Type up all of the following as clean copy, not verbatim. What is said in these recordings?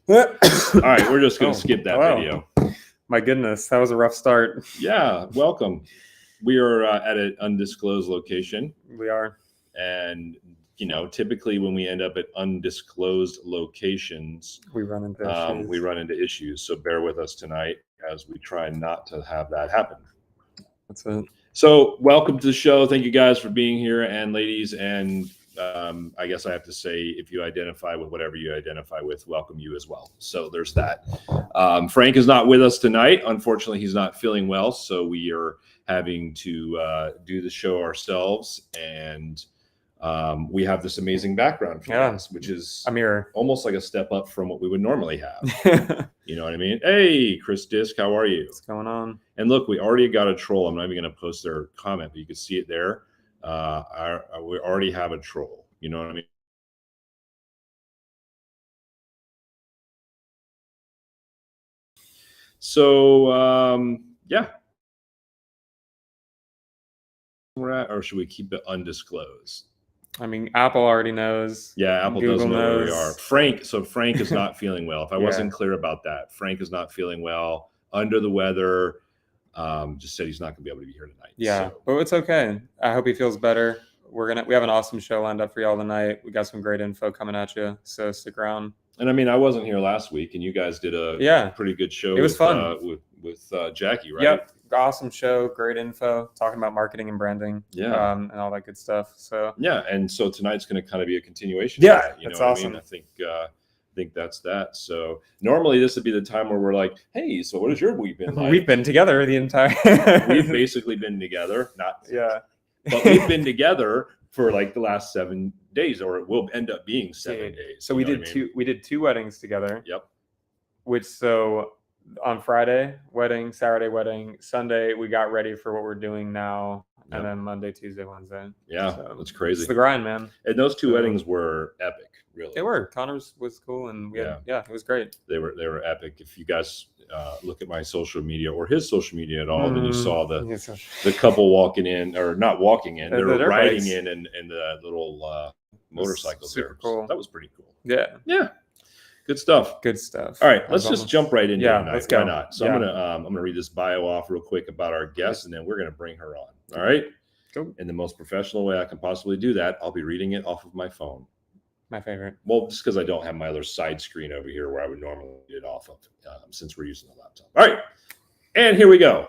All right, we're just going to skip that video. My goodness, that was a rough start. Yeah, welcome. We are at an undisclosed location. We are. And, you know, typically when we end up at undisclosed locations, we run into issues. So bear with us tonight as we try not to have that happen. That's it. So welcome to the show. Thank you guys for being here, and ladies. And I guess I have to say, if you identify with whatever you identify with, welcome you as well. So there's that. Frank is not with us tonight. Unfortunately, he's not feeling well. So we are having to do the show ourselves. And we have this amazing background for us, which is a mirror, almost like a step up from what we would normally have. You know what I mean? Hey, Chris Disk, how are you? What's going on? And look, we already got a troll. I'm not even going to post their comment, but you can see it there. We already have a troll. You know what I mean? So, yeah. We're at, or should we keep it undisclosed? I mean, Apple already knows. Yeah, Apple doesn't know where we are. Frank is not feeling well. If I wasn't clear about that, Frank is not feeling well, under the weather. Just said he's not going to be able to be here tonight. Yeah, so. But it's okay. I hope he feels better. We have an awesome show lined up for y'all tonight. We got some great info coming at you, so stick around. And I mean, I wasn't here last week, and you guys did a pretty good show. It was fun with Jackie, right? Yep. Awesome show, great info, talking about marketing and branding, and all that good stuff. So and so tonight's going to kind of be a continuation. Yeah, of that, that's awesome. I mean? I think that's that. So normally this would be the time where we're like, hey, so what has your week been like? We've been together the entire. We've basically been together, but we've been together for like the last 7 days, or it will end up being 7 days. So we did two weddings together. Yep. On Friday, wedding, Saturday, wedding, Sunday, we got ready for what we're doing now. Yep. And then Monday, Tuesday, Wednesday. Yeah, so that's crazy. It's the grind, man. And those two weddings were epic, really. They were. Connor's was cool, and it was great. They were epic. If you guys look at my social media or his social media at all, then you saw the couple walking in, or not walking in, they were riding in the little motorcycles. Super cool. That was pretty cool. Yeah. Yeah. Good stuff. All right, let's just jump right into it tonight. Let's go. Why not? So I'm gonna read this bio off real quick about our guest, and then we're gonna bring her on. All right. Cool. In the most professional way I can possibly do that, I'll be reading it off of my phone. My favorite. Well, just because I don't have my other side screen over here where I would normally read it off of, since we're using the laptop. All right, and here we go.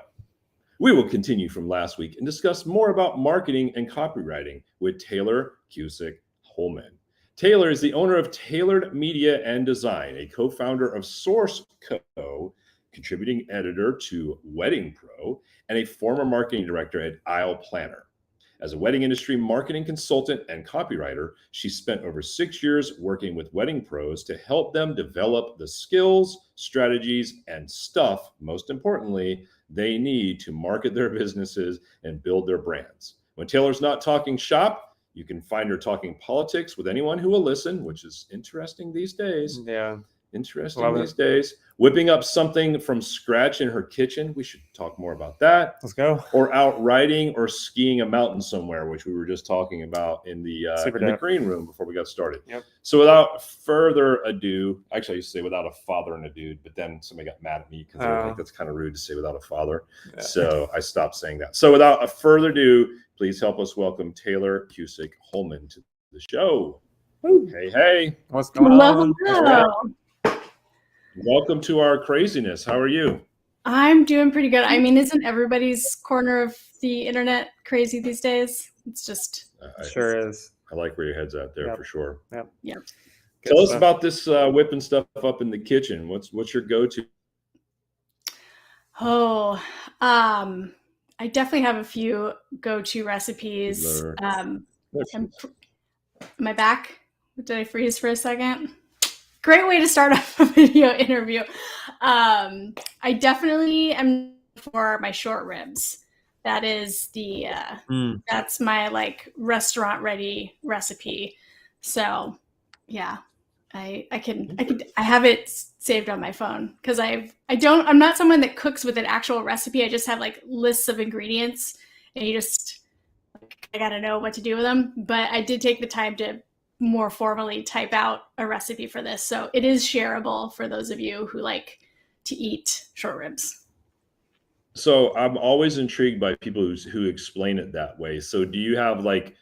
We will continue from last week and discuss more about marketing and copywriting with Tayler Cusick-Holman. Tayler is the owner of TAYLRD Media and Design, a co-founder of Source Co., contributing editor to WeddingPro, and a former marketing director at Aisle Planner. As a wedding industry marketing consultant and copywriter, she spent over 6 years working with wedding pros to help them develop the skills, strategies, and stuff, most importantly, they need to market their businesses and build their brands. When Taylor's not talking shop, you can find her talking politics with anyone who will listen, which is interesting these days. Yeah. Interesting these days. Whipping up something from scratch in her kitchen. We should talk more about that. Let's go. Or out riding or skiing a mountain somewhere, which we were just talking about in the green room before we got started. Yep. So without further ado, actually I used to say without a father and a dude, but then somebody got mad at me because I think that's kind of rude to say without a father. Yeah. So I stopped saying that. So without a further ado, please help us welcome Tayler Cusick-Holman to the show. Woo. Hey. What's going on? Welcome to our craziness. How are you? I'm doing pretty good. I mean, isn't everybody's corner of the internet crazy these days? It's just sure is. I like where your head's at there for sure. Yep. Tell us about this whipping stuff up in the kitchen. What's your go-to? I definitely have a few go-to recipes. My back. Did I freeze for a second? Great way to start off a video interview. I definitely am for my short ribs. That is that's my like restaurant ready recipe. So yeah, I have it saved on my phone because I'm not someone that cooks with an actual recipe. I just have like lists of ingredients and I gotta know what to do with them. But I did take the time to more formally type out a recipe for this. So it is shareable for those of you who like to eat short ribs. So I'm always intrigued by people who explain it that way. So do you have like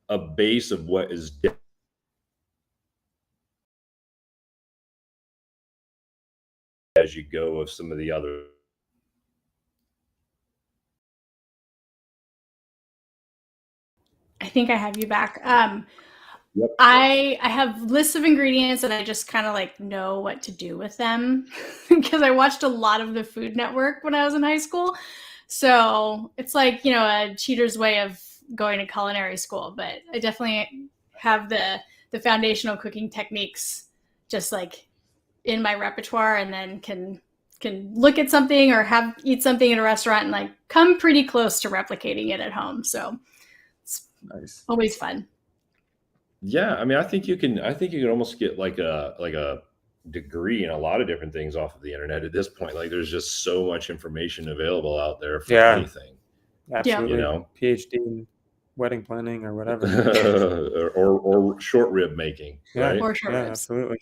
a base of what is as you go of some of the other? I think I have you back. Yep. I have lists of ingredients and I just kind of like know what to do with them because I watched a lot of the Food Network when I was in high school. So it's like, a cheater's way of going to culinary school, but I definitely have the foundational cooking techniques just like in my repertoire, and then can look at something or eat something in a restaurant and like come pretty close to replicating it at home. So it's Nice. always fun. Yeah, I mean, I think you can almost get like a degree in a lot of different things off of the internet at this point. Like there's just so much information available out there for Yeah. anything. Absolutely. You know? PhD in wedding planning or whatever. or short rib making, Yeah. right? Or short Yeah, ribs. absolutely.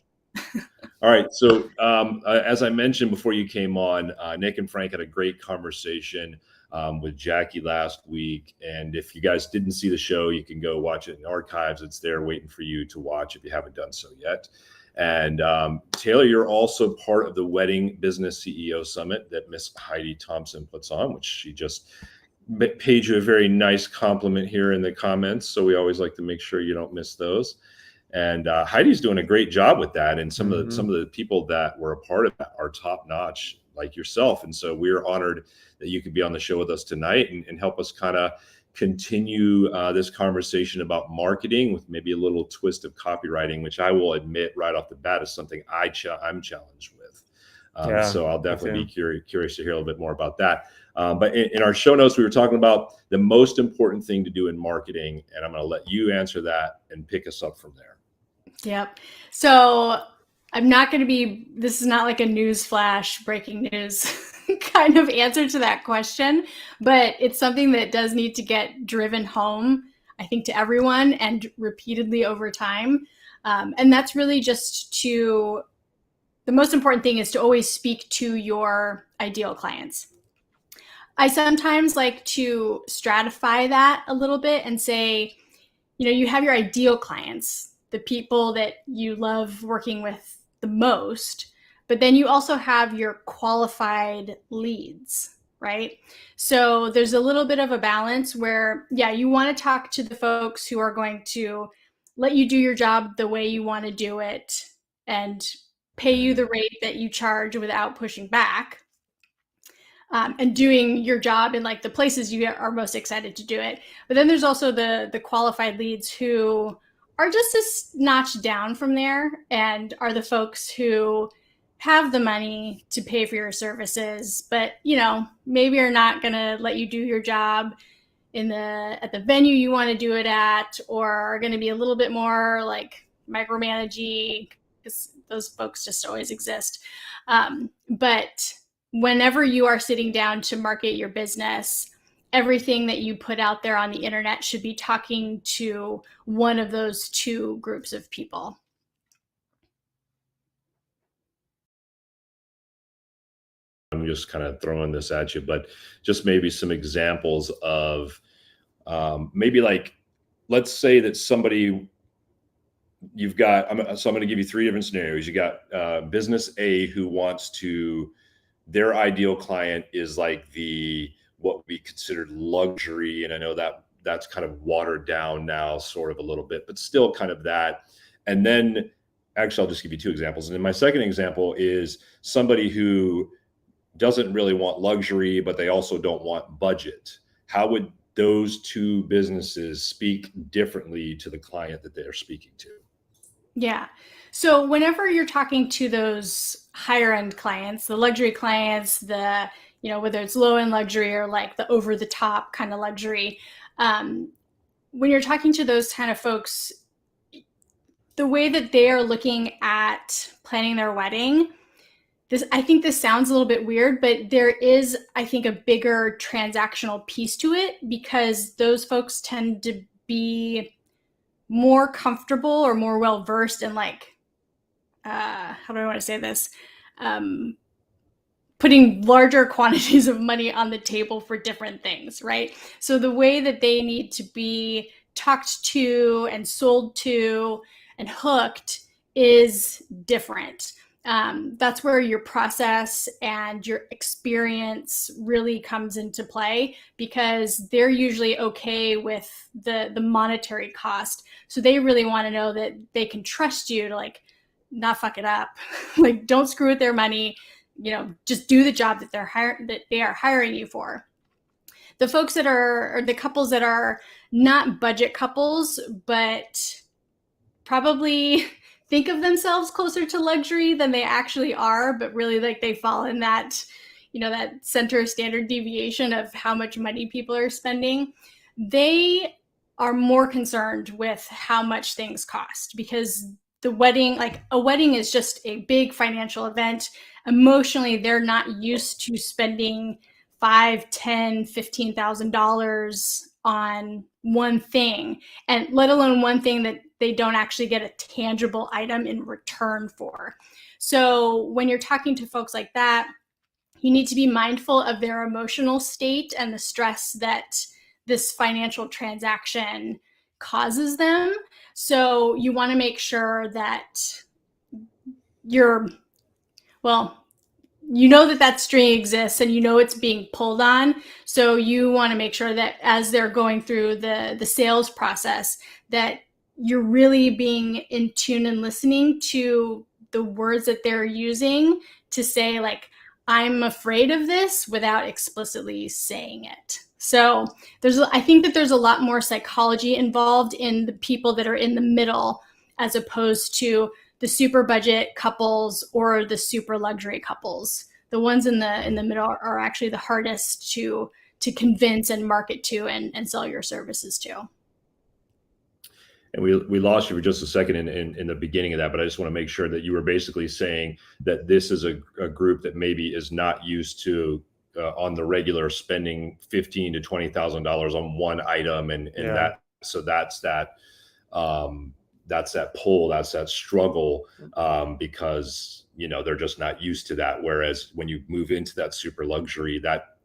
All right. So as I mentioned before you came on, Nick and Frank had a great conversation with Jackie last week. And if you guys didn't see the show, you can go watch it in archives. It's there waiting for you to watch if you haven't done so yet. And Tayler, you're also part of the Wedding Business CEO Summit that Miss Heidi Thompson puts on, which she just paid you a very nice compliment here in the comments. So we always like to make sure you don't miss those. And Heidi's doing a great job with that. And some of the people that were a part of that are top notch, like yourself. And so we're honored that you could be on the show with us tonight and help us kind of continue this conversation about marketing with maybe a little twist of copywriting, which I will admit right off the bat is something I'm challenged with. So I'll definitely be curious to hear a little bit more about that. But in our show notes, we were talking about the most important thing to do in marketing, and I'm going to let you answer that and pick us up from there. Yep. So I'm not going to be, this is not like a news flash, breaking news kind of answer to that question, but it's something that does need to get driven home, I think, to everyone and repeatedly over time. And that's really just the most important thing is to always speak to your ideal clients. I sometimes like to stratify that a little bit and say, you have your ideal clients, the people that you love working with the most, but then you also have your qualified leads, right? So there's a little bit of a balance where, you want to talk to the folks who are going to let you do your job the way you want to do it and pay you the rate that you charge without pushing back. And doing your job in like the places you are most excited to do it. But then there's also the qualified leads who are just a notch down from there and are the folks who have the money to pay for your services, but maybe are not going to let you do your job at the venue you want to do it at, or are going to be a little bit more like micromanaging, because those folks just always exist. But whenever you are sitting down to market your business, everything that you put out there on the internet should be talking to one of those two groups of people. I'm just kind of throwing this at you, but just maybe some examples of maybe like, let's say that somebody you've got, so I'm going to give you three different scenarios. You got business A who wants to, their ideal client is like what we considered luxury. And I know that that's kind of watered down now sort of a little bit, but still kind of that. And then actually, I'll just give you two examples. And then my second example is somebody who doesn't really want luxury, but they also don't want budget. How would those two businesses speak differently to the client that they're speaking to? Yeah. So whenever you're talking to those higher end clients, the luxury clients, whether it's low end luxury or like the over the top kind of luxury, when you're talking to those kind of folks, the way that they are looking at planning their wedding, I think this sounds a little bit weird, but there is, I think, a bigger transactional piece to it because those folks tend to be more comfortable or more well versed in like, how do I want to say this? Putting larger quantities of money on the table for different things, right? So the way that they need to be talked to and sold to and hooked is different. That's where your process and your experience really comes into play, because they're usually okay with the monetary cost. So they really want to know that they can trust you to like not fuck it up. Like, don't screw with their money. Just do the job that they are hiring you for. The folks that are, or the couples that are not budget couples, but probably think of themselves closer to luxury than they actually are, but really like they fall in that, that center standard deviation of how much money people are spending. They are more concerned with how much things cost, because the wedding, like a wedding, is just a big financial event. Emotionally, they're not used to spending $5,000, $10,000, $15,000 on one thing, and let alone one thing that they don't actually get a tangible item in return for. So when you're talking to folks like that, you need to be mindful of their emotional state and the stress that this financial transaction causes them. So you want to make sure that that string exists and it's being pulled on. So you want to make sure that as they're going through the sales process, that you're really being in tune and listening to the words that they're using to say, like, I'm afraid of this, without explicitly saying it. So I think that there's a lot more psychology involved in the people that are in the middle, as opposed to the super budget couples or the super luxury couples. The ones in the middle are actually the hardest to convince and market to and sell your services to. And we lost you for just a second in the beginning of that, but I just want to make sure that you were basically saying that this is a group that maybe is not used to on the regular spending $15,000 to $20,000 on one item, and that, so that's that pull, that's that struggle, because they're just not used to that. Whereas when you move into that super luxury, that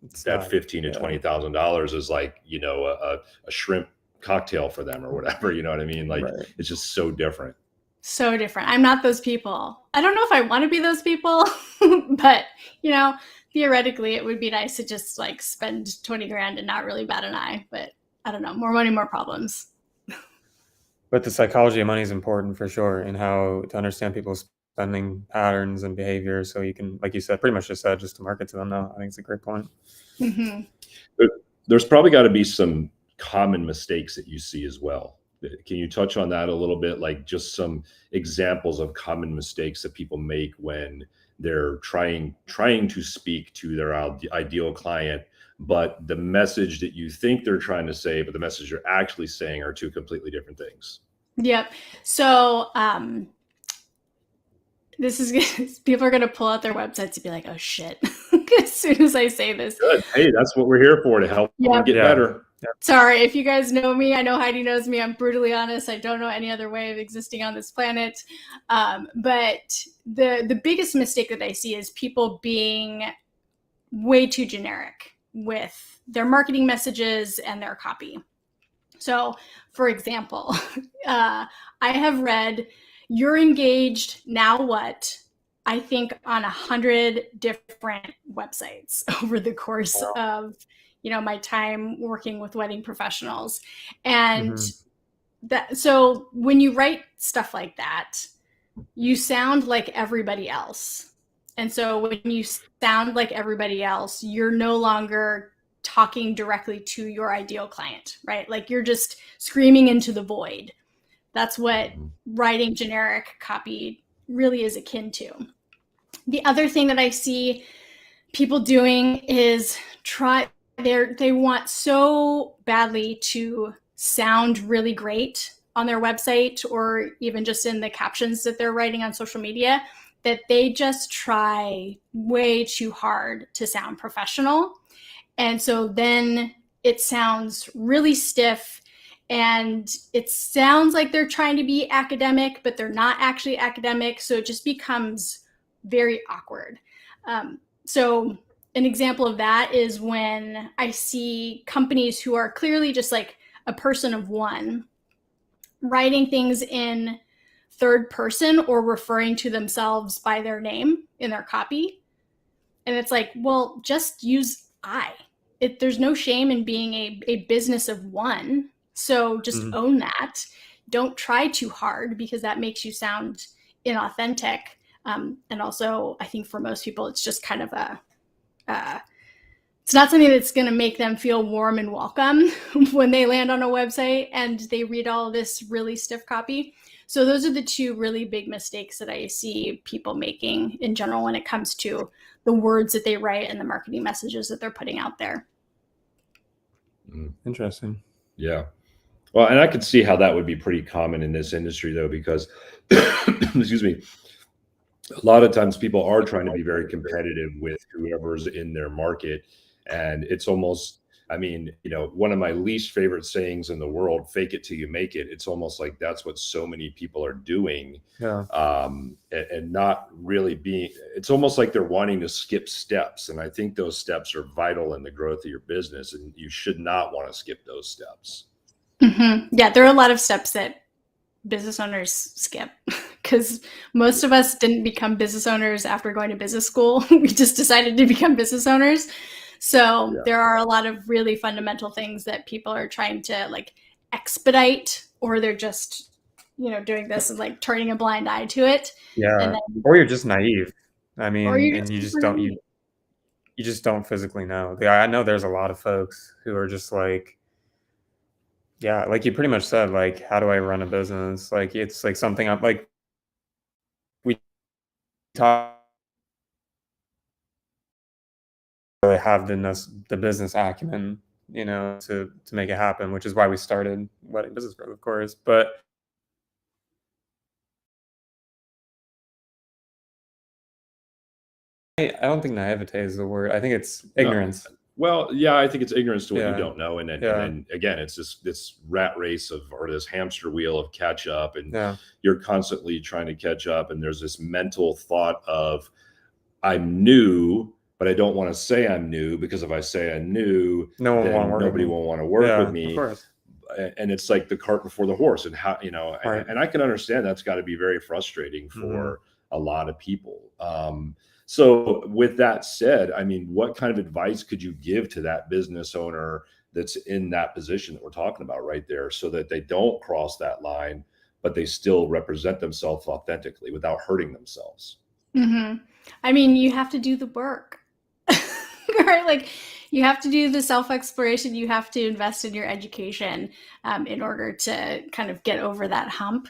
$15,000 to $20,000 is like a shrimp cocktail for them or whatever, you know what I mean? Like, right. It's just so different. So different. I'm not those people. I don't know if I want to be those people, but theoretically it would be nice to just like spend $20,000 and not really bat an eye, but I don't know, more money, more problems. But the psychology of money is important for sure, and how to understand people's spending patterns and behavior. So you can, like you said, pretty much just said, just to market to them though. I think it's a great point. Mm-hmm. There's probably got to be some common mistakes that you see as well. Can you touch on that a little bit? Like just some examples of common mistakes that people make when they're trying to speak to their ideal client, but the message that you think they're trying to say, but the message you're actually saying are two completely different things. Yep. So this is people are going to pull out their websites and be like, oh shit, as soon as I say this. Good. Hey, that's what we're here for, to help them get better. Sorry, if you guys know me, I know Heidi knows me. I'm brutally honest. I don't know any other way of existing on this planet. But the biggest mistake that I see is people being way too generic with their marketing messages and their copy. So, for example, I have read, "You're engaged, now what?" I think on 100 different websites over the course of my time working with wedding professionals. And so when you write stuff like that, you sound like everybody else. And so when you sound like everybody else, you're no longer talking directly to your ideal client, right? Like you're just screaming into the void. That's what writing generic copy really is akin to. The other thing that I see people doing is they want so badly to sound really great on their website, or even just in the captions that they're writing on social media, that they just try way too hard to sound professional. And so then it sounds really stiff, And it sounds like they're trying to be academic, but they're not actually academic. So it just becomes very awkward. So an example of that is when I see companies who are clearly just like a person of one writing things in third person or referring to themselves by their name in their copy. And it's like, well, just use I. There's no shame in being a business of one. So just own that. Don't try too hard because that makes you sound inauthentic. And also, I think for most people, it's just kind of it's not something that's going to make them feel warm and welcome when they land on a website and they read all of this really stiff copy. So those are the two really big mistakes that I see people making in general when it comes to the words that they write and the marketing messages that they're putting out there. Interesting. Yeah. Well, and I could see how that would be pretty common in this industry, though, because, excuse me, a lot of times people are trying to be very competitive with whoever's in their market. And it's almost, I mean, you know, one of my least favorite sayings in the world, fake it till you make it. It's almost like that's what so many people are doing. Yeah. And not really being, it's almost like they're wanting to skip steps. And I think those steps are vital in the growth of your business. And you should not want to skip those steps. Yeah, there are a lot of steps that business owners skip because most of us didn't become business owners after going to business school. We just decided to become business owners. So there are a lot of really fundamental things that people are trying to like expedite, or they're just, you know, doing this and like turning a blind eye to it. Yeah. And then, or you're just naive. I mean, and you just don't, naive. you just don't physically know. I know there's a lot of folks who are just like, yeah, like you pretty much said, like, how do I run a business? Like, it's like something I'm like, we talk, really have the business acumen, you know, to make it happen, which is why we started Wedding Business Pro, of course. But I don't think naivete is the word. I think it's ignorance. No. Well, yeah, I think it's ignorance to what Yeah. you don't know. And then again, it's just this rat race or this hamster wheel of catch up, and you're constantly trying to catch up. And there's this mental thought of, I'm new, but I don't want to say I'm new, because if I say I'm new, nobody will want to work with me. Of course. And it's like the cart before the horse. And how, you know, and I can understand that's got to be very frustrating for a lot of people. So with that said, I mean, what kind of advice could you give to that business owner that's in that position that we're talking about right there, so that they don't cross that line, but they still represent themselves authentically without hurting themselves? I mean, you have to do the work, right? Like, you have to do the self-exploration. You have to invest in your education in order to kind of get over that hump.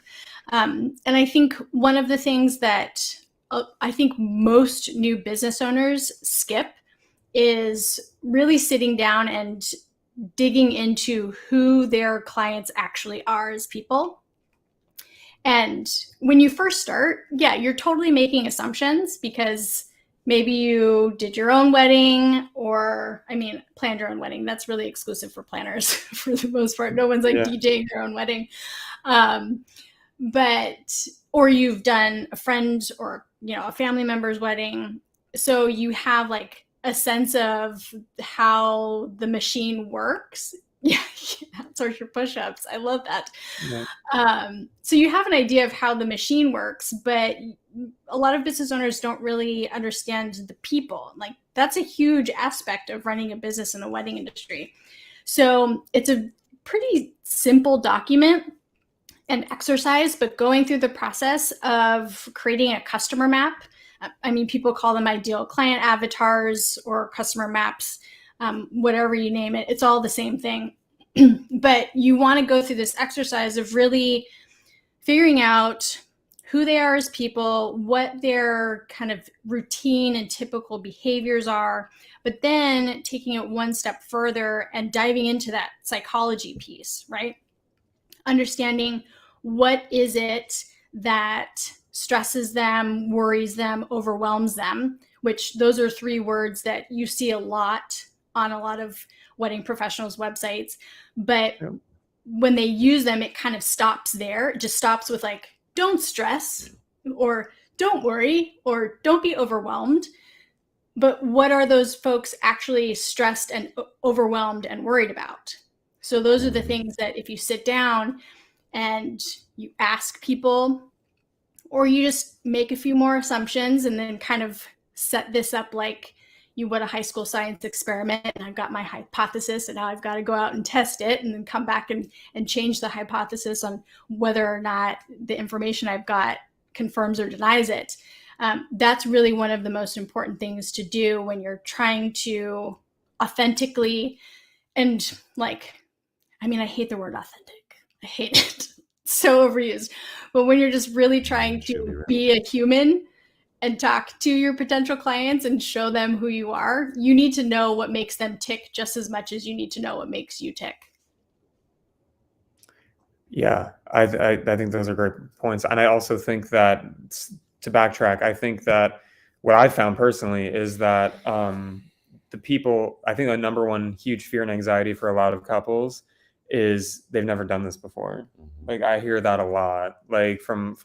And I think one of the things that I think most new business owners skip is really sitting down and digging into who their clients actually are as people. And when you first start, you're totally making assumptions because maybe you did your own wedding, or, I mean, planned your own wedding. That's really exclusive for planners for the most part. No one's like DJing their own wedding. Or you've done a friend or, you know, a family member's wedding. So you have like a sense of how the machine works. Sort your push-ups. I love that. So you have an idea of how the machine works, but a lot of business owners don't really understand the people. Like, that's a huge aspect of running a business in the wedding industry. So it's a pretty simple document and exercise, but going through the process of creating a customer map. I mean, people call them ideal client avatars or customer maps, whatever you name it. It's all the same thing. But you want to go through this exercise of really figuring out who they are as people, what their kind of routine and typical behaviors are, but then taking it one step further and diving into that psychology piece, right? Understanding what is it that stresses them, worries them, overwhelms them, which those are three words that you see a lot on a lot of wedding professionals' websites. But when they use them, it kind of stops there. It just stops with like, don't stress, or don't worry, or don't be overwhelmed. But what are those folks actually stressed and overwhelmed and worried about? So those are the things that if you sit down and you ask people, or you just make a few more assumptions and then kind of set this up like you would a high school science experiment, and I've got my hypothesis and now I've got to go out and test it and then come back and change the hypothesis on whether or not the information I've got confirms or denies it. That's really one of the most important things to do when you're trying to authentically, and like, I mean, I hate the word authentic. I hate it. It's so overused. But when you're just really trying to be a human and talk to your potential clients and show them who you are, you need to know what makes them tick just as much as you need to know what makes you tick. Yeah, I think those are great points. And I also think that, to backtrack, I think that what I found personally is that the people, I think the number one huge fear and anxiety for a lot of couples is they've never done this before. Like I hear that a lot, like from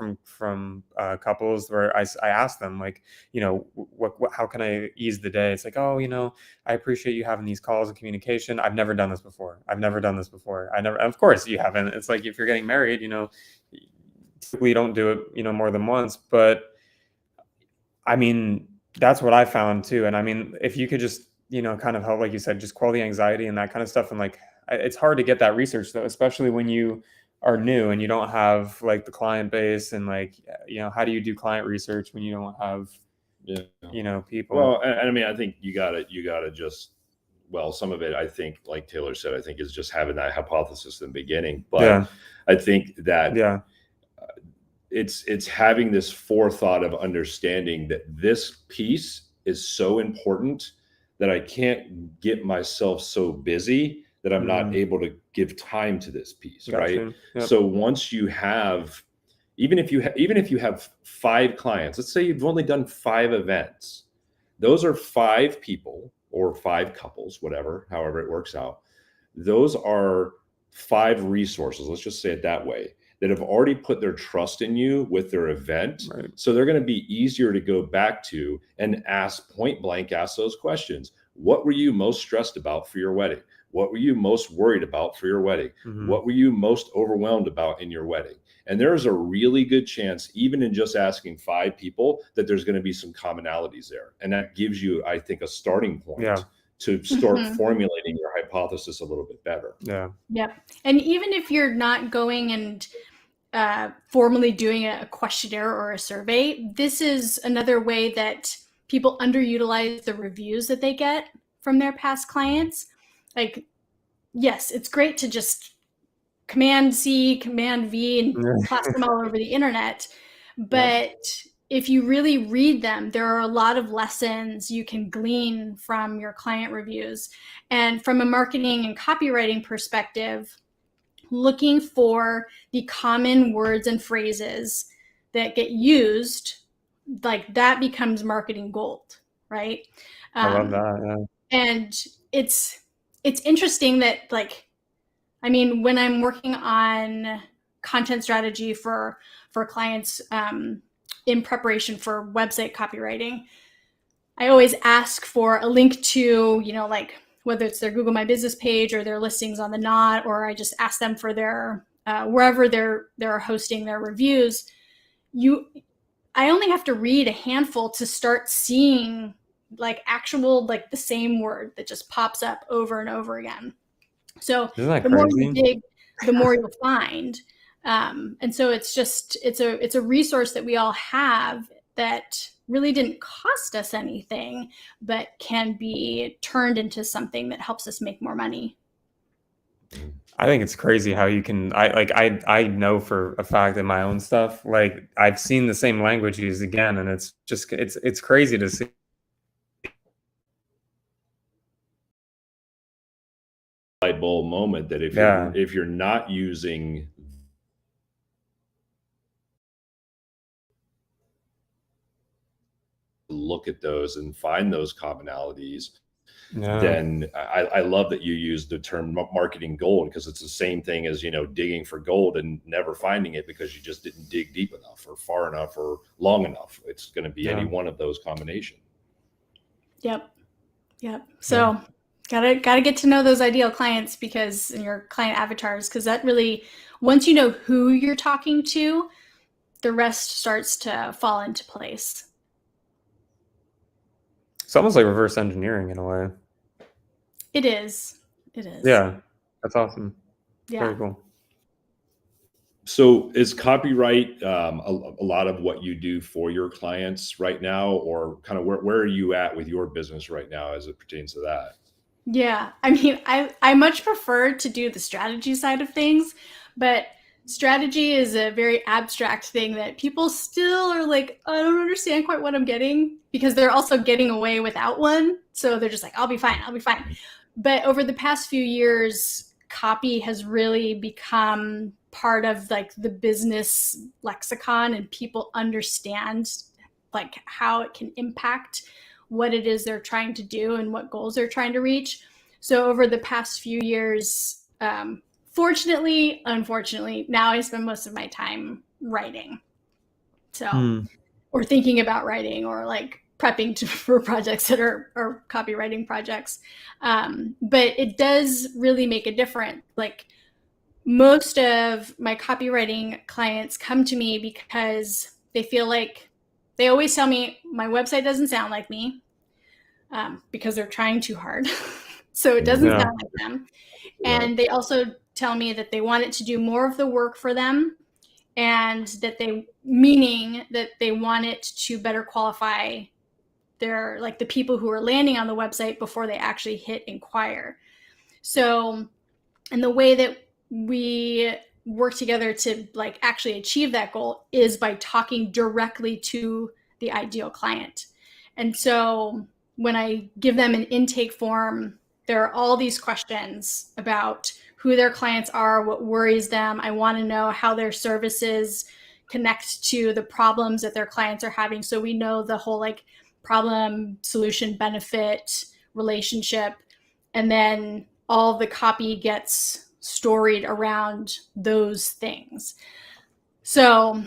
couples where I ask them, like, you know, what how can I ease the day? It's like, oh, you know, I appreciate you having these calls and communication. I've never done this before. Of course you haven't. It's like if you're getting married, you know, typically you don't do it, you know, more than once. But I mean, that's what I found too. And I mean, if you could just, you know, kind of help, like you said, just quell the anxiety and that kind of stuff. And like, it's hard to get that research though, especially when you are new and you don't have like the client base, and like, you know, how do you do client research when you don't have, you know, people? Well, and I mean, I think you gotta just, well, some of it, I think, like Tayler said, I think is just having that hypothesis in the beginning. But I think that it's having this forethought of understanding that this piece is so important that I can't get myself so busy that I'm not able to give time to this piece, right? So once you have, even if you have 5 clients, let's say you've only done 5 events, those are 5 people or 5 couples, whatever, however it works out. Those are 5 resources, let's just say it that way, that have already put their trust in you with their event. Right. So they're going to be easier to go back to and ask point blank, ask those questions. What were you most stressed about for your wedding? What were you most worried about for your wedding? What were you most overwhelmed about in your wedding? And there's a really good chance, even in just asking 5 people, that there's going to be some commonalities there. And that gives you, I think, a starting point to start formulating your hypothesis a little bit better. Yep. And even if you're not going and formally doing a questionnaire or a survey, this is another way that people underutilize the reviews that they get from their past clients. Like, yes, it's great to just Command C, Command V, and plaster them all over the internet. But if you really read them, there are a lot of lessons you can glean from your client reviews. And from a marketing and copywriting perspective, looking for the common words and phrases that get used, like that becomes marketing gold, right? I love that. And it's interesting that, like, I mean, when I'm working on content strategy for clients in preparation for website copywriting, I always ask for a link to, you know, like whether it's their Google My Business page or their listings on the Knot, or I just ask them for their wherever they're hosting their reviews. I only have to read a handful to start seeing like actual, like the same word that just pops up over and over again. So the more you dig, the more you'll find. And so it's a resource that we all have that really didn't cost us anything, but can be turned into something that helps us make more money. I think it's crazy how you can, I know for a fact in my own stuff, like I've seen the same language used again, and it's just, it's crazy to see. Light bulb moment that if you're not using look at those and find those commonalities, Yeah. then I love that you use the term marketing gold, because it's the same thing as, digging for gold and never finding it because you just didn't dig deep enough or far enough or long enough. It's going to be any one of those combination. Yep. So gotta get to know those ideal clients because in your client avatars, because that really, once you know who you're talking to, the rest starts to fall into place. It's almost like reverse engineering in a way. It is. Yeah, that's awesome. Yeah. Very cool. So is copyright a lot of what you do for your clients right now, or kind of where are you at with your business right now as it pertains to that? Yeah. I mean, I much prefer to do the strategy side of things, but strategy is a very abstract thing that people still are like, I don't understand quite what I'm getting, because they're also getting away without one. So they're just like, I'll be fine. But over the past few years, copy has really become part of like the business lexicon, and people understand like how it can impact what it is they're trying to do and what goals they're trying to reach. So over the past few years, fortunately, unfortunately, now I spend most of my time writing. So, or thinking about writing, or like prepping for projects that are copywriting projects. But it does really make a difference. Like most of my copywriting clients come to me because they feel like, they always tell me my website doesn't sound like me, because they're trying too hard. So it doesn't sound like them. And they also tell me that they want it to do more of the work for them, and that meaning that they want it to better qualify their, like the people who are landing on the website before they actually hit inquire. So, and the way that we work together to like actually achieve that goal is by talking directly to the ideal client. And so when I give them an intake form, there are all these questions about who their clients are, what worries them. I want to know how their services connect to the problems that their clients are having. So we know the whole like problem, solution, benefit, relationship. And then all the copy gets storied around those things. So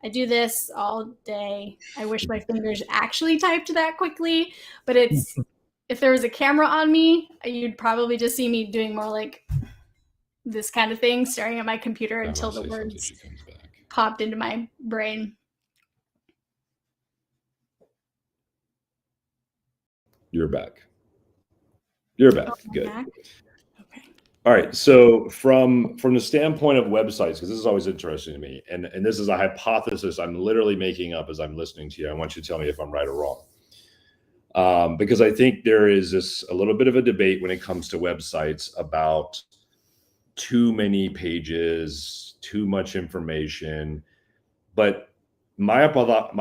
I do this all day. I wish my fingers actually typed that quickly, but it's, if there was a camera on me, you'd probably just see me doing more like this kind of thing, staring at my computer until the words popped into my brain. You're back. Good. Okay. All right. So from the standpoint of websites, because this is always interesting to me, and this is a hypothesis I'm literally making up as I'm listening to you. I want you to tell me if I'm right or wrong. Because I think there is a little bit of a debate when it comes to websites about too many pages, too much information. But my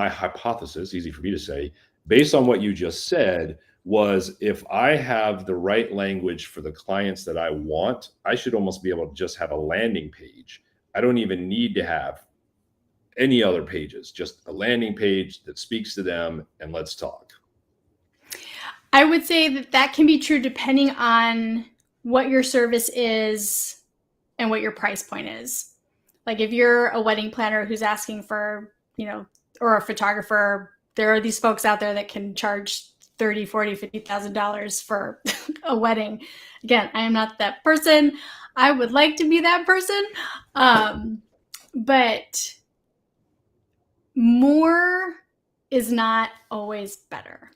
hypothesis, easy for me to say, based on what you just said, was if I have the right language for the clients that I want, I should almost be able to just have a landing page. I don't even need to have any other pages, just a landing page that speaks to them and let's talk. I would say that can be true depending on what your service is and what your price point is. Like if you're a wedding planner who's asking for, or a photographer, there are these folks out there that can charge $30,000, $40,000, $50,000 for a wedding. Again, I am not that person. I would like to be that person. But more is not always better.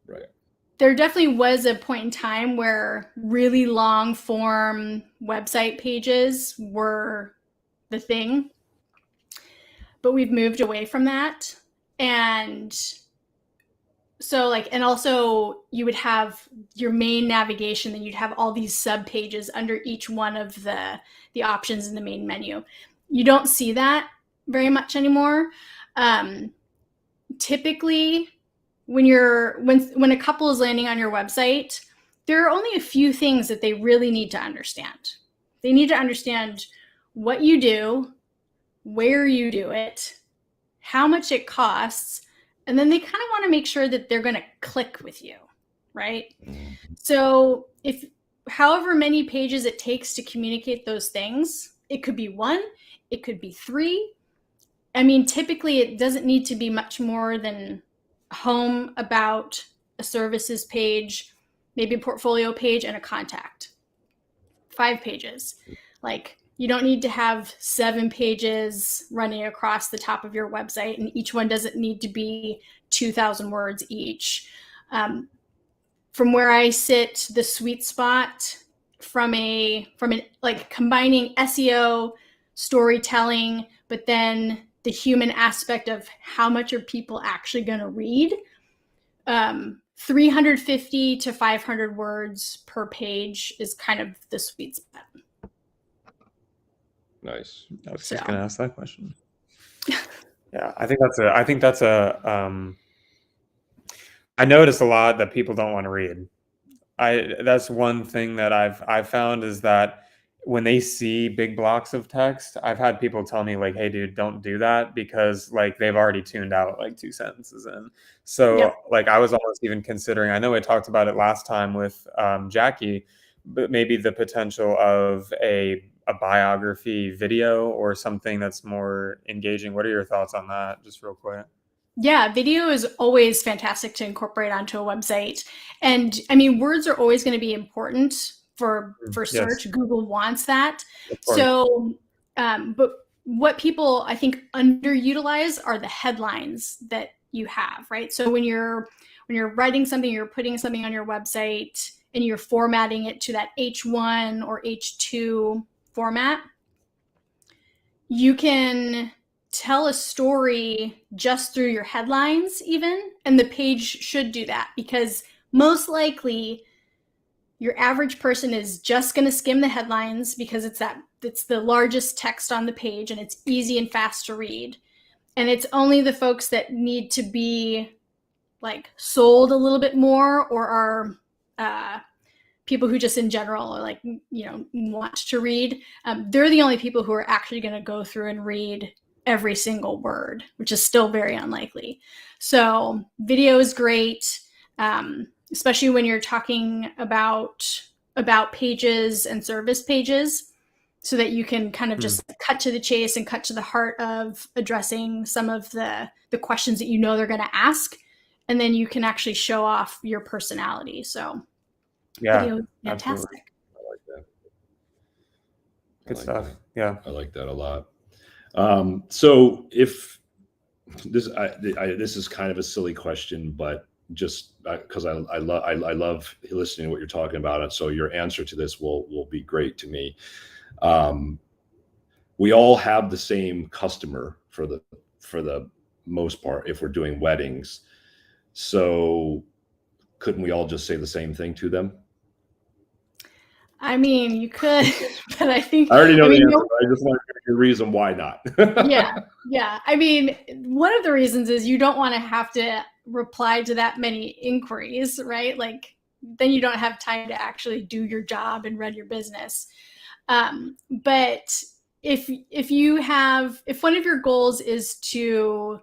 Right. There definitely was a point in time where really long form website pages were the thing, but we've moved away from that. And so and also you would have your main navigation, then you'd have all these sub pages under each one of the options in the main menu. You don't see that very much anymore. Typically when a couple is landing on your website, there are only a few things that they really need to understand. They need to understand what you do, where you do it, how much it costs, and then they kind of want to make sure that they're going to click with you. right? So if however many pages it takes to communicate those things, it could be 1, it could be 3. I mean, typically it doesn't need to be much more than home, about, a services page, maybe a portfolio page, and a contact. 5 pages. Like, you don't need to have 7 pages running across the top of your website, and each one doesn't need to be 2,000 words each. From where I sit, the sweet spot from an like combining SEO, storytelling, but then the human aspect of how much are people actually going to read. 350 to 500 words per page is kind of the sweet spot. Nice. I was just going to ask that question. Yeah, I think that's a I notice a lot that people don't want to read. That's one thing that I've found, is that when they see big blocks of text, I've had people tell me like, "Hey, dude, don't do that," because like they've already tuned out like 2 sentences in. So like I was almost even considering. I know I talked about it last time with Jackie, but maybe the potential of a biography video or something that's more engaging. What are your thoughts on that? Just real quick. Yeah, video is always fantastic to incorporate onto a website. And I mean, words are always going to be important for search. Yes. Google wants that. So, but what people I think underutilize are the headlines that you have, right? So when you're writing something, you're putting something on your website and you're formatting it to that H1 or H2 format, you can tell a story just through your headlines even, and the page should do that, because most likely your average person is just going to skim the headlines because it's the largest text on the page and it's easy and fast to read. And it's only the folks that need to be like sold a little bit more, or are people who just in general are like, want to read. They're the only people who are actually going to go through and read every single word, which is still very unlikely. So video is great, especially when you're talking about pages and service pages, so that you can kind of just cut to the chase and cut to the heart of addressing some of the questions that they're going to ask, and then you can actually show off your personality. So yeah, video is fantastic. Absolutely. I like that. Good stuff. That. Yeah, I like that a lot. So if this is kind of a silly question, but just because I love listening to what you're talking about, and so your answer to this will be great to me. We all have the same customer for the most part if we're doing weddings. So couldn't we all just say the same thing to them? I mean, you could, but I think I already know the answer. I just want to give you a reason why not. Yeah. I mean, one of the reasons is you don't want to have to reply to that many inquiries, right? Like, then you don't have time to actually do your job and run your business. But if one of your goals is to,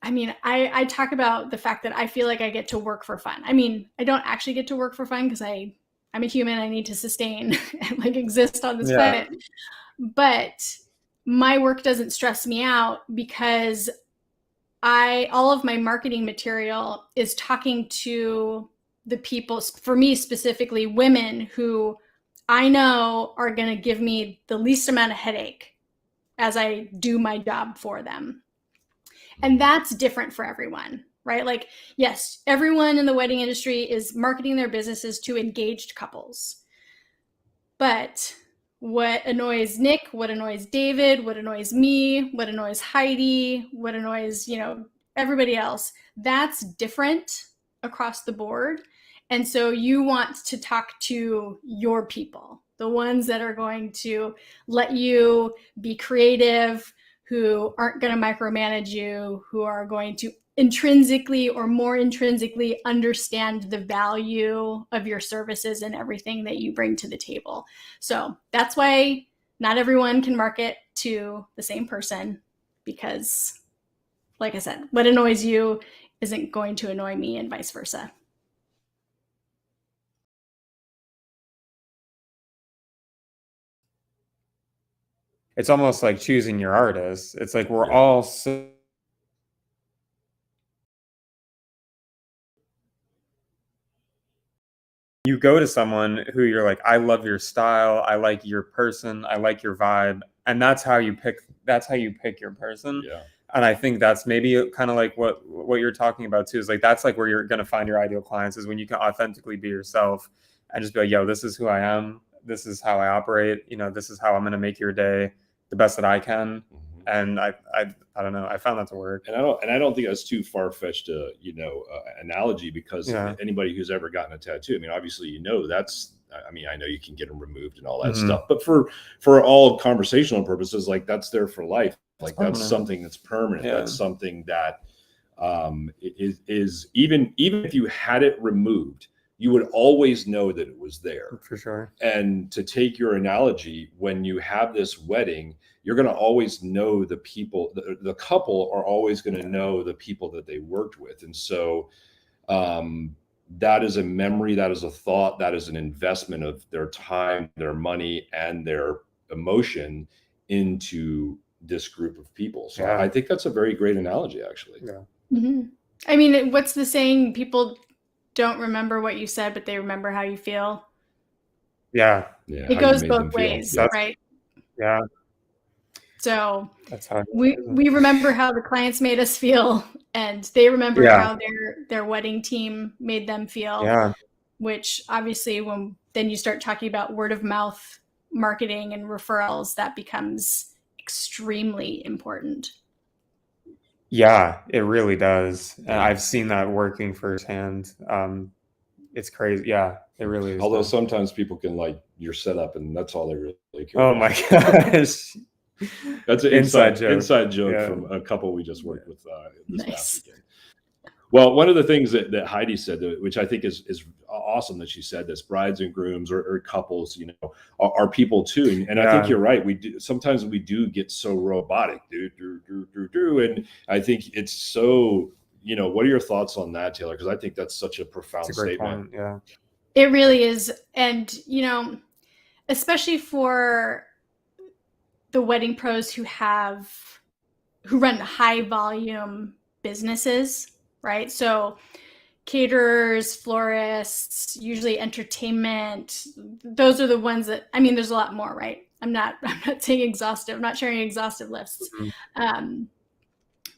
I mean, I talk about the fact that I feel like I get to work for fun. I mean, I don't actually get to work for fun because I'm a human. I need to sustain and like exist on this planet. But my work doesn't stress me out because all of my marketing material is talking to the people, for me specifically, women who I know are going to give me the least amount of headache as I do my job for them. And that's different for everyone, right? Like, yes, everyone in the wedding industry is marketing their businesses to engaged couples. But what annoys Nick, what annoys David, what annoys me, what annoys Heidi, what annoys, everybody else, that's different across the board. And so you want to talk to your people, the ones that are going to let you be creative, who aren't going to micromanage you, who are going to intrinsically or more intrinsically understand the value of your services and everything that you bring to the table. So that's why not everyone can market to the same person, because, like I said, what annoys you isn't going to annoy me and vice versa. it's almost like choosing your artist. It's like we're Yeah. all so you go to someone who you're like, I love your style, I like your person, I like your vibe, and that's how you pick your person. Yeah. And I think that's maybe kind of like what you're talking about too, is like that's like where you're going to find your ideal clients, is when you can authentically be yourself and just be like, yo, this is who I am, this is how I operate, this is how I'm going to make your day the best that I can. And I don't know, I found that to work. And I don't think that's too far-fetched analogy, because anybody who's ever gotten a tattoo, I mean, obviously, that's, I mean, I know you can get them removed and all that stuff, but for all conversational purposes, like that's there for life. Like that's something that's permanent. That's something that is even if you had it removed, you would always know that it was there. For sure. And to take your analogy, when you have this wedding, you're going to always know the people, the couple are always going to know the people that they worked with. And so that is a memory, that is a thought, that is an investment of their time, their money, and their emotion into this group of people. So I think that's a very great analogy, actually. Yeah. I mean, what's the saying? People don't remember what you said, but they remember how you feel. Yeah. It goes both ways, right? Yeah. So that's how we remember how the clients made us feel, and they remember how their wedding team made them feel. Yeah. Which obviously, when then you start talking about word of mouth marketing and referrals, that becomes extremely important. Yeah, it really does. And I've seen that working firsthand. It's crazy. Yeah, it really is. Although sometimes people can like your setup, and that's all they really care about. My gosh. That's an inside joke from a couple we just worked with this past weekend. Well, one of the things that Heidi said, which I think is awesome that she said this, brides and grooms or couples, are people too. And I think you're right. Sometimes we do get so robotic, and I think it's so, what are your thoughts on that, Tayler? Because I think that's such a profound statement. Point. Yeah, it really is. And, especially for the wedding pros who run high volume businesses, right? So caterers, florists, usually entertainment, those are the ones that, I mean, there's a lot more, right? I'm not saying exhaustive. I'm not sharing exhaustive lists.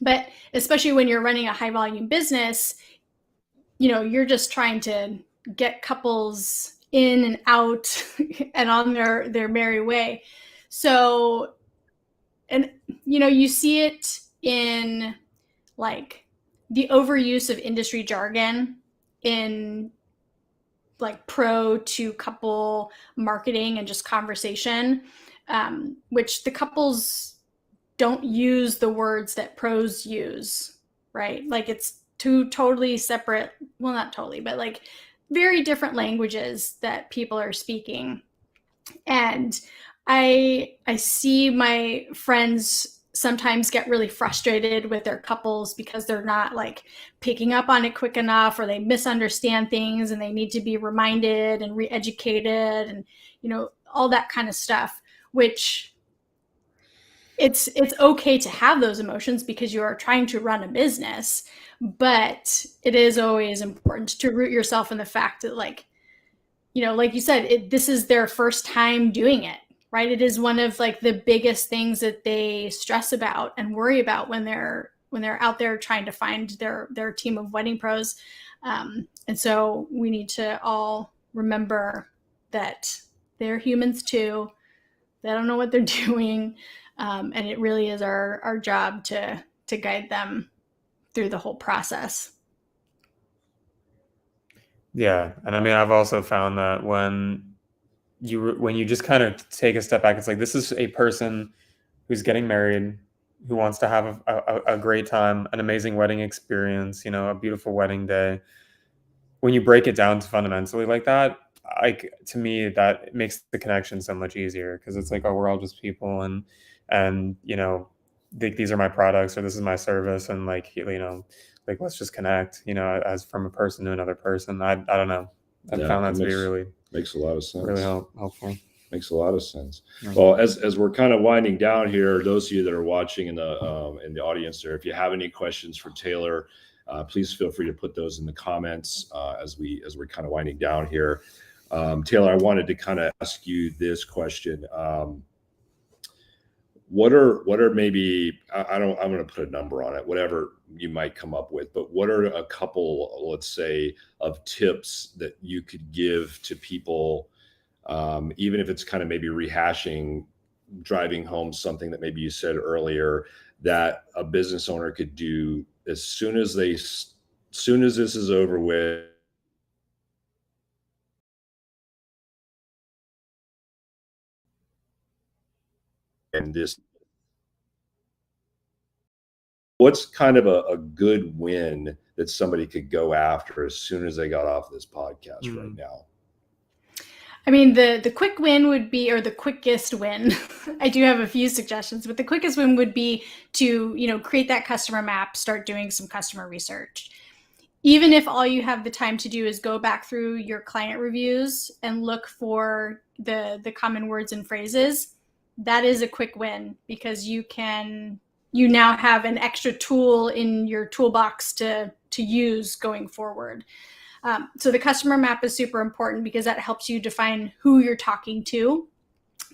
But especially when you're running a high volume business, you're just trying to get couples in and out and on their merry way. So, and you see it in like the overuse of industry jargon in like pro to couple marketing and just conversation, which the couples don't use the words that pros use, right? Like it's two totally separate, well, not totally, but like very different languages that people are speaking. And I see my friends sometimes get really frustrated with their couples because they're not like picking up on it quick enough, or they misunderstand things and they need to be reminded and re-educated and, all that kind of stuff, which it's okay to have those emotions because you are trying to run a business, but it is always important to root yourself in the fact that like you said, this is their first time doing it, right? It is one of like the biggest things that they stress about and worry about when they're out there trying to find their team of wedding pros. And so we need to all remember that they're humans too. They don't know what they're doing. And it really is our job to guide them through the whole process. Yeah. And I mean, I've also found that when you just kind of take a step back, it's like, this is a person who's getting married, who wants to have a great time, an amazing wedding experience, a beautiful wedding day. When you break it down to fundamentally like that, to me, that makes the connection so much easier, because it's like, oh, we're all just people, and these are my products, or this is my service, and like, like, let's just connect, as from a person to another person. I don't know. I found that to be really makes a lot of sense. Really helpful. Makes a lot of sense. Mhm. Well, as we're kind of winding down here, those of you that are watching in the audience there, if you have any questions for Tayler, please feel free to put those in the comments as we're kind of winding down here. Tayler, I wanted to kind of ask you this question. What are maybe, I'm going to put a number on it, whatever you might come up with, but what are a couple, let's say, of tips that you could give to people, even if it's kind of maybe rehashing, driving home something that maybe you said earlier, that a business owner could do as soon as this is over with, and this, what's kind of a good win that somebody could go after as soon as they got off this podcast right now? I mean, the quick win would be, or the quickest win, I do have a few suggestions, but the quickest win would be to, create that customer map, start doing some customer research. Even if all you have the time to do is go back through your client reviews and look for the common words and phrases, that is a quick win, because you now have an extra tool in your toolbox to use going forward. So the customer map is super important because that helps you define who you're talking to.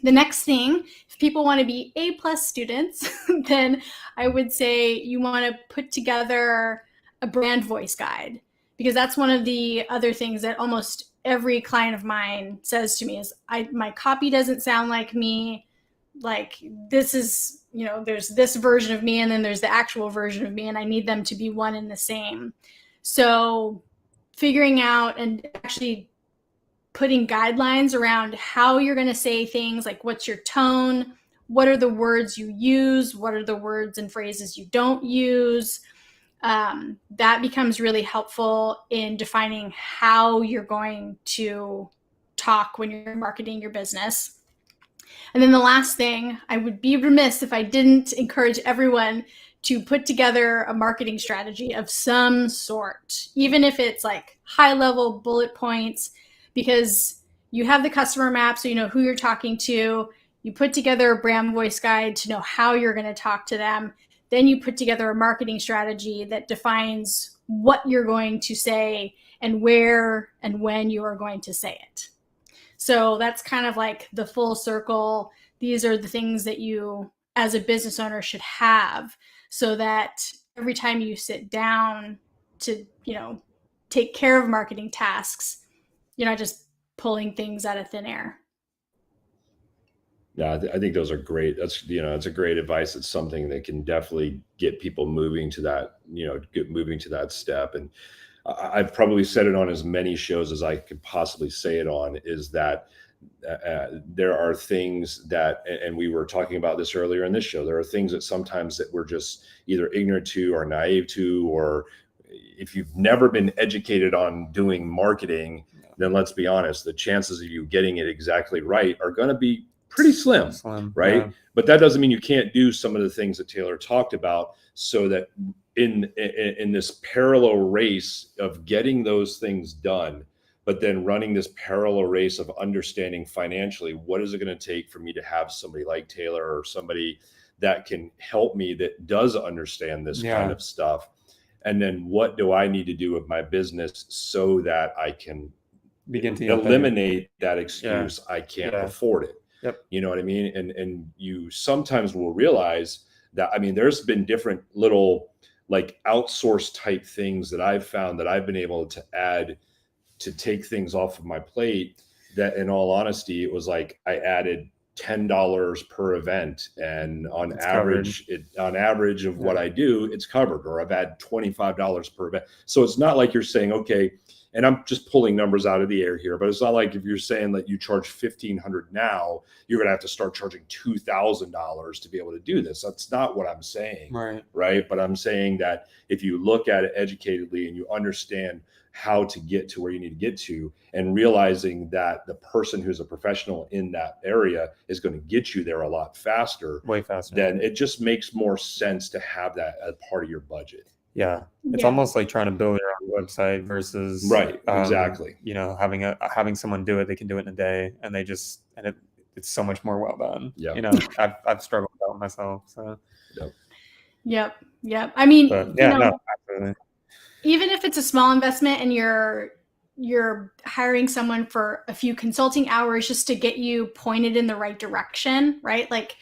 The next thing, if people want to be A+ students, then I would say you want to put together a brand voice guide, because that's one of the other things that almost every client of mine says to me is, my copy doesn't sound like me. Like, this is, there's this version of me and then there's the actual version of me, and I need them to be one and the same. So figuring out and actually putting guidelines around how you're going to say things, like what's your tone, what are the words you use, what are the words and phrases you don't use, that becomes really helpful in defining how you're going to talk when you're marketing your business. And then the last thing, I would be remiss if I didn't encourage everyone to put together a marketing strategy of some sort, even if it's like high level bullet points, because you have the customer map, so you know who you're talking to. You put together a brand voice guide to know how you're going to talk to them. Then you put together a marketing strategy that defines what you're going to say and where and when you are going to say it. So that's kind of like the full circle. These are the things that you, as a business owner, should have, so that every time you sit down to, take care of marketing tasks, you're not just pulling things out of thin air. Yeah, I think those are great. That's, it's a great advice. It's something that can definitely get people moving to that, moving to that step. And I've probably said it on as many shows as I could possibly say it on, is that there are things that, and we were talking about this earlier in this show, there are things that sometimes that we're just either ignorant to or naive to, or if you've never been educated on doing marketing, then let's be honest, the chances of you getting it exactly right are going to be pretty slim, right? Yeah. But that doesn't mean you can't do some of the things that Tayler talked about, so that in this parallel race of getting those things done, but then running this parallel race of understanding financially, what is it going to take for me to have somebody like Tayler, or somebody that can help me that does understand this kind of stuff? And then what do I need to do with my business so that I can begin to eliminate that excuse, I can't afford it. Yep. You know what I mean? And you sometimes will realize that, there's been different little like outsource type things that I've found that I've been able to add to take things off of my plate, that in all honesty, it was like I added $10 per event, and on average of what I do, it's covered, or I've had $25 per event. So it's not like you're saying, okay, and I'm just pulling numbers out of the air here, but it's not like if you're saying that you charge $1,500 now, you're going to have to start charging $2,000 to be able to do this. That's not what I'm saying. Right. But I'm saying that if you look at it educatedly and you understand how to get to where you need to get to, and realizing that the person who's a professional in that area is going to get you there a lot faster, way faster, then it just makes more sense to have that as part of your budget. Yeah. It's almost like trying to build your own website versus exactly. Having someone do it, they can do it in a day, and it's so much more well done. Yeah. You know, I've struggled with that myself. So Yep. I mean, but yeah, no, absolutely. Even if it's a small investment and you're hiring someone for a few consulting hours just to get you pointed in the right direction, right? Like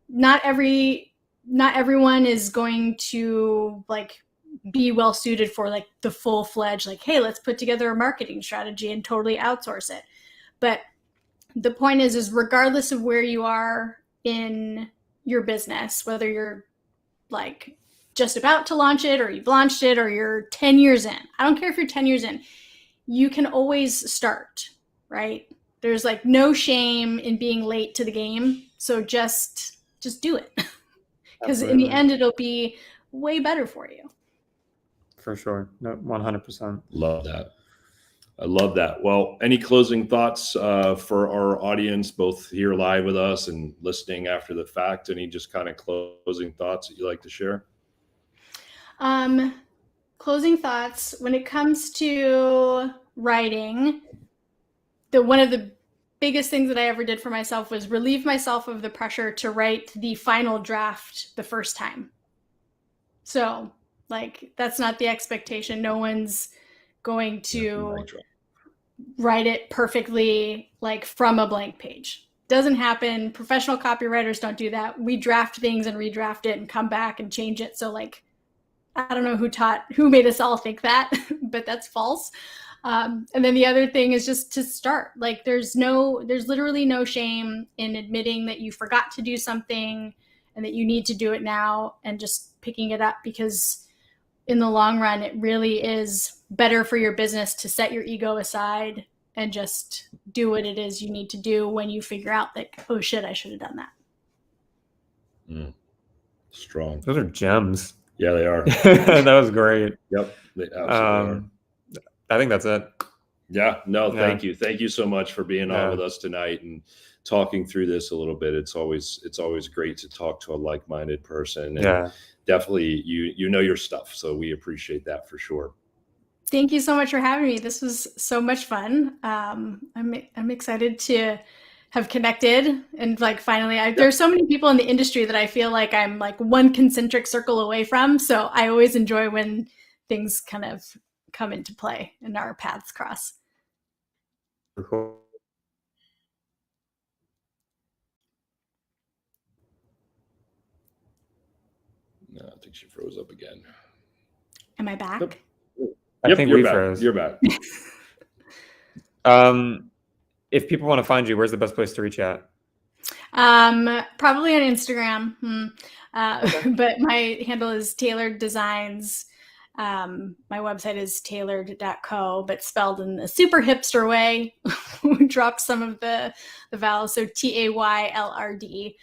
not everyone is going to like be well suited for like the full-fledged, like, hey, let's put together a marketing strategy and totally outsource it. But the point is regardless of where you are in your business, whether you're like just about to launch it or you've launched it or you're 10 years in, I don't care if you're 10 years in, you can always start, right? There's like no shame in being late to the game. So just do it. Because in the end, it'll be way better for you. For sure. No, 100%. Love that. I love that. Well, any closing thoughts for our audience, both here live with us and listening after the fact? Any just kind of closing thoughts that you like to share? Closing thoughts. When it comes to writing, one of the biggest things that I ever did for myself was relieve myself of the pressure to write the final draft the first time. So like, that's not the expectation. No one's going to write it perfectly, like from a blank page. Doesn't happen. Professional copywriters don't do that. We draft things and redraft it and come back and change it. So like, I don't know who made us all think that, but that's false. And then the other thing is just to start. Like there's literally no shame in admitting that you forgot to do something and that you need to do it now and just picking it up, because in the long run, it really is better for your business to set your ego aside and just do what it is you need to do when you figure out that, oh shit, I should have done that. Strong. Those are gems. Yeah, they are. That was great. Yep. They absolutely are. I think that's it. Yeah. No, thank you. Thank you so much for being on with us tonight and talking through this a little bit. It's always great to talk to a like-minded person. And definitely you know your stuff. So we appreciate that for sure. Thank you so much for having me. This was so much fun. I'm excited to have connected and like finally there's so many people in the industry that I feel like I'm like one concentric circle away from. So I always enjoy when things kind of come into play and our paths cross. Cool. No, I think she froze up again. Am I back? Yep. I think we back. froze. You're back. If people want to find you, where's the best place to reach out? Probably on Instagram. But my handle is TAYLRD Designs. My website is TAYLRD.co, but spelled in a super hipster way. We dropped some of the vowels, so TAYLRD.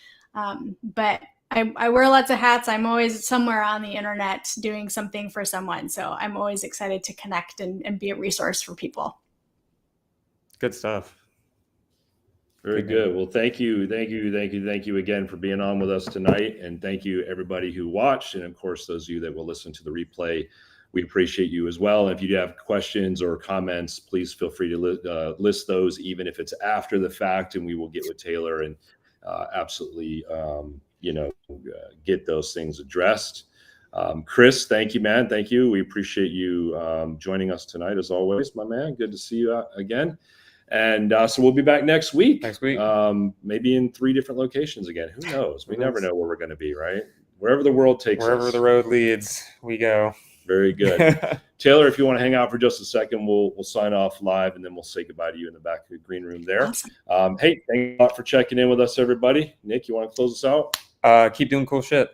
But I wear lots of hats. I'm always somewhere on the internet doing something for someone. So I'm always excited to connect and be a resource for people. Good stuff. Very good. Well, thank you again for being on with us tonight. And thank you everybody who watched. And of course, those of you that will listen to the replay, we appreciate you as well. And if you have questions or comments, please feel free to list those, even if it's after the fact, and we will get with Tayler and absolutely, get those things addressed. Chris, thank you, man. Thank you. We appreciate you joining us tonight as always, my man. Good to see you again. And so we'll be back next week. Maybe in 3 different locations again. Who knows? We never know where we're going to be, right? Wherever the world takes us. Wherever the road leads, we go. Very good. Tayler, if you want to hang out for just a second, we'll sign off live, and then we'll say goodbye to you in the back of the green room there. Awesome. Hey, thank you a lot for checking in with us, everybody. Nick, you want to close us out? Keep doing cool shit.